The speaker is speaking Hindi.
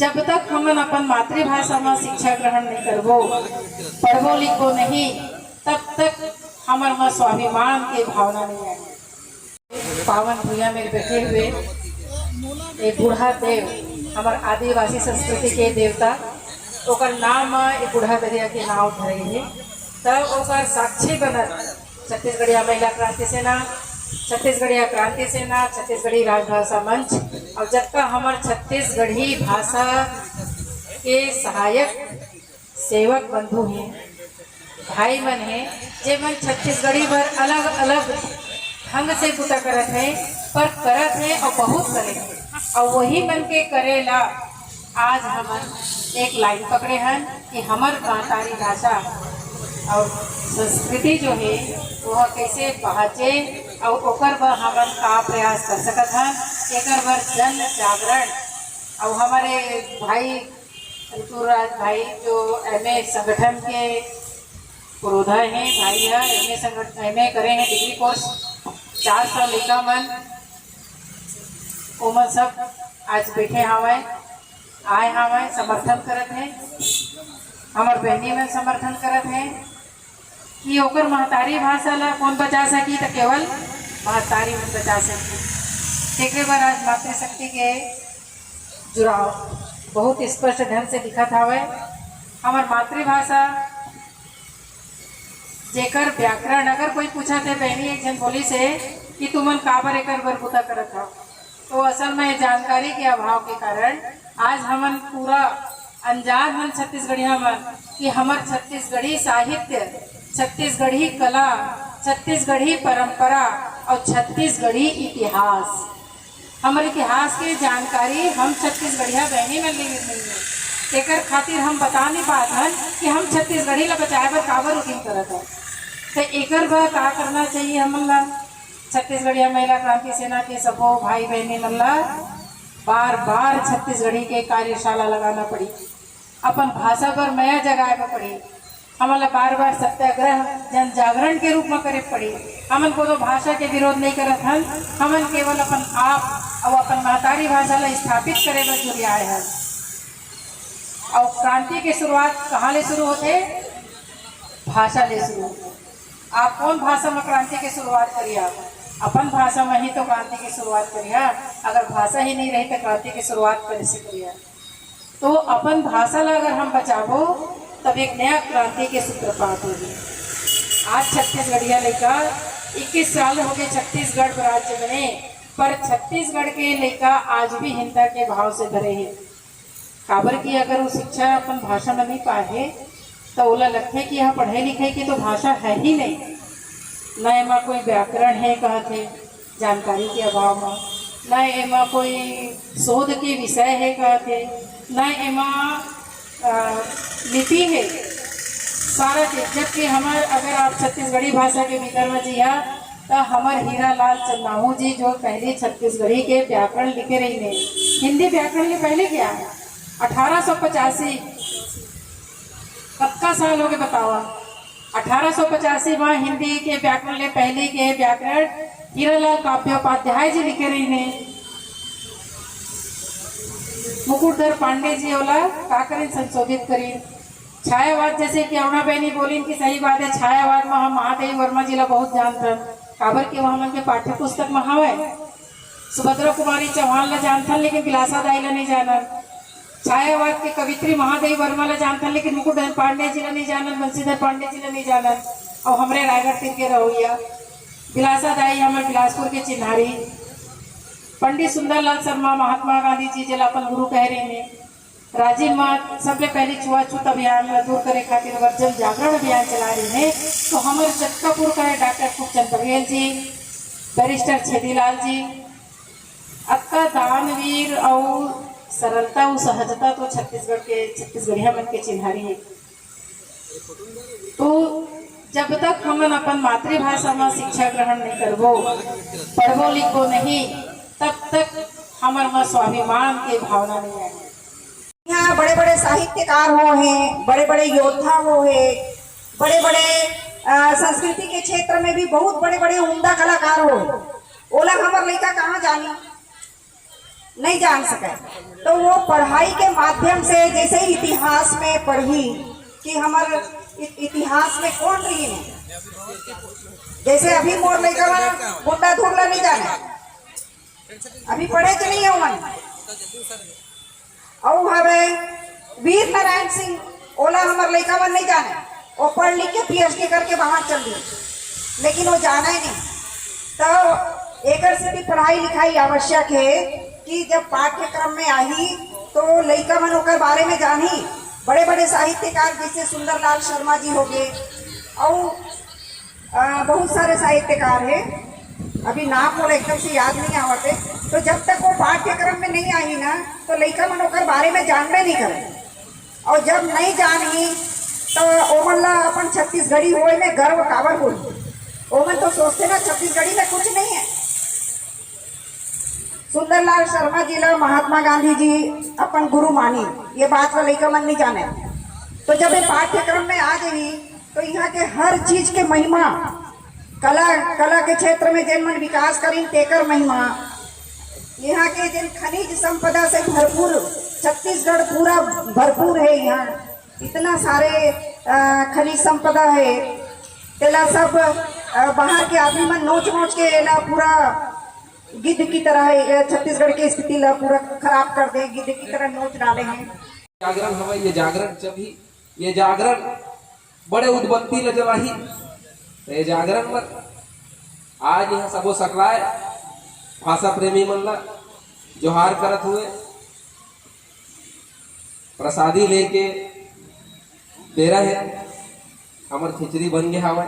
जब तक हम अपन मातृभाषा में शिक्षा ग्रहण नहीं करबो, पढ़बो लिखबो नहीं, तब तक हमार में स्वाभिमान के भावना नहीं आएगी। पावन भूया में बैठे हुए एक बूढ़ा देव, हमार आदिवासी संस्कृति के देवता, ओकर नाम एक बूढ़ा दरिया के नाव धरे है। तब ओकर साक्षी बनत छत्तीसगढ़िया महिला क्रांति सेना, छत्तीसगढ़िया क्रांति सेना, छत्तीसगढ़ी राजभाषा मंच और जब का हमार छत्तीसगढ़ी भाषा के सहायक सेवक बंधु हैं, भाई मन हैं, जे मन छत्तीसगढ़ी भर अलग अलग ढंग से बुता करत है, पर करत है और बहुत करे हैं। और वही मन के करेला आज हमन एक लाइन पकड़े हैं कि हमार मातारी भाषा और संस्कृति जो है वह कैसे पहुँचे और ओकर बर हमन का प्रयास कर सकत हैं। एकर बर जन जागरण और हमारे भाई ऋतुराज भाई जो एमए संगठन के पुरोधा हैं, भाई है एमए संगठन एमए करे हैं डिग्री कोर्स, 400 लड़का मन ओमन सब आज बैठे हवे, आए हवे, समर्थन करत हैं। हमार बहनी में समर्थन करत हैं कि ओकर महतारी भाषा ला कौन बचा सकी, तो केवल महतारी में बचा सकी। एक बार आज मातृशक्ति के जुड़ाव बहुत स्पष्ट ढंग से दिखत हवे। हमार मातृभाषा जेकर व्याकरण अगर कोई पूछा थे, बहनी एक जन बोली से कि तुमन काबर एकर बर बुता करत हो, तो असल में जानकारी के अभाव के कारण आज हमन पूरा अनजान मन छत्तीसगढ़िया मन कि हमार छत्तीसगढ़ी साहित्य, छत्तीसगढ़ी कला, छत्तीसगढ़ी परंपरा और छत्तीसगढ़ी इतिहास, हमारे इतिहास की जानकारी हम छत्तीसगढ़िया बहनी में नहीं है। एकर खातिर हम बता नहीं पात हन कि हम छत्तीसगढ़ी ला बचाए बर काबर उद्यम करत है। तो एकर बर का करना चाहिए हमन ला? छत्तीसगढ़िया महिला क्रांति सेना के सबो भाई बहनी मन ला बार बार छत्तीसगढ़ी के कार्यशाला लगाना पड़ी, अपन भाषा पर नया जगाए पर पड़ी, हमन बार बार सत्याग्रह जन जागरण के रूप में करे पड़ी। हमन को तो भाषा के विरोध नहीं करत हन, हमन केवल अपन आप और अपन महतारी भाषा ला स्थापित करे बर जुड़े आए हैं। और क्रांति की शुरुआत कहाँ ले शुरू होते? भाषा ले शुरू होते। आप कौन भाषा में क्रांति की शुरुआत करिए? अपन भाषा में ही तो क्रांति की शुरुआत करिए। अगर भाषा ही नहीं रही तो क्रांति की शुरुआत कैसे करिए? तो अपन भाषा ला अगर हम बचाबो तब एक नया क्रांति के सूत्रपात होगी। आज छत्तीसगढ़िया लड़का 21 साल हो गए छत्तीसगढ़ राज्य बने, पर छत्तीसगढ़ के लड़का आज भी हिंसा के भाव से भरे हैं। काबर की अगर वो शिक्षा अपन भाषा में नहीं पाए तो ओला लगते कि यहाँ पढ़े लिखे की तो भाषा है ही नहीं, न एमा कोई व्याकरण है कहते जानकारी के अभाव में, न एमा कोई शोध के विषय है कहते, न एमा लिपि है, सारा चीज। जबकि हमार अगर आप छत्तीसगढ़ी भाषा के भीतर में जिया तो हमार हीरा लाल चन्नाहू जी जो पहले छत्तीसगढ़ी के व्याकरण लिखे रही ने, हिंदी व्याकरण के पहले क्या है 1885 कब साल हो गए बतावा? 1885 में हिंदी के व्याकरण ले पहले के व्याकरण हीरालाल काव्योपाध्याय जी लिखे रही ने। मुकुटधर पांडे जी ओला का करें संशोधित करी। छायावाद जैसे कि अरुणा बहनी बोली कि सही बात है, छायावाद में हम महादेवी वर्मा जी ला बहुत जानते काबर के वहाँ मन के पाठ्य पुस्तक में हवे। सुभद्रा कुमारी चौहान ला जानथन लेकिन विलासा दाई ला नहीं जानन। छायावाद के कवित्री महादेवी वर्मा ला जानथन लेकिन मुकुटधर पांडे जी ला नहीं जानन, बंशीधर पांडे जी ला नहीं जानन। और हमरे रायगढ़ तीर के रहोइया विलासा दाई हमारे बिलासपुर के चिन्हारी, पंडित सुंदरलाल शर्मा महात्मा गांधी जी जिला अपन गुरु कह रहे हैं। राजीव मात सबसे पहले छुआछूत अभियान दूर करे खातिर जन जागरण अभियान चला रही है। तो हमारे चक्कापुर का है डॉक्टर खूबचंद बघेल जी, बैरिस्टर छेदीलाल जी, अक्का दानवीर और सरलता और सहजता तो छत्तीसगढ़ के छत्तीसगढ़िया मन के चिन्हारी है। तो जब तक हमन अपन मातृभाषा में शिक्षा ग्रहण नहीं करबो, पढ़बो लिखबो नहीं, तब तक हमार में स्वाभिमान के भावना नहीं आएगी। यहाँ बड़े बड़े साहित्यकार हो हैं, बड़े बड़े योद्धा हो हैं, बड़े बड़े संस्कृति के क्षेत्र में भी बहुत बड़े बड़े उम्दा कलाकार हो। ओला हमार लड़का कहाँ जानी? नहीं जान सके। तो वो पढ़ाई के माध्यम से, जैसे इतिहास में पढ़ी कि हमारे इतिहास में कौन रही है, जैसे अभी मोर लड़का गुंडा धुरला नहीं जाने, अभी पढ़े तो नहीं है मन। और हवे वीर नारायण सिंह ओला हमारे लड़का मन नहीं जाने, वो पढ़ लिख के पीएचडी करके बाहर चल गई, लेकिन वो जाना ही नहीं। तो एक से भी पढ़ाई लिखाई आवश्यक है कि जब पाठ्यक्रम में आई तो लड़का मन होकर बारे में जानी। बड़े बड़े साहित्यकार जैसे सुंदरलाल शर्मा जी हो गए और बहुत सारे साहित्यकार हैं, अभी नाम और एकदम से याद नहीं आवते। तो जब तक वो पाठ्यक्रम में नहीं आई ना तो लड़का मन होकर बारे में जानबे नहीं करे, और जब नहीं जानी तो ओमन अपन छत्तीसगढ़ी होए में गर्व काबर बोली। ओमन तो सोचते ना छत्तीसगढ़ी में कुछ नहीं है। सुंदरलाल शर्मा जी ला महात्मा गांधी जी अपन गुरु मानी, ये बात का लड़का मन नहीं जाने। तो जब ये पाठ्यक्रम में आ गई तो यहाँ के हर चीज के महिमा, कला के क्षेत्र में जिन मन विकास करी तेकर महिमा, यहाँ के जिन खनिज संपदा से भरपूर, छत्तीसगढ़ पूरा भरपूर है। यहाँ इतना सारे खनिज संपदा है, तेला सब बाहर के आदमी मन नोच नोच के एला पूरा गिद्ध की तरह छत्तीसगढ़ की स्थिति ला पूरा खराब कर दे, गिद्ध की तरह नोच डाले हैं। जागरण हवा, ये जागरण जब ही ये जागरण बड़े उद्बत्ती ल जलाही, तो ये जागरण पर आज यहाँ सबो सकलाए भाषा प्रेमी मन ला जोहार करत हुए प्रसादी लेके बेरा है, हमर खिचड़ी बन गया हवा।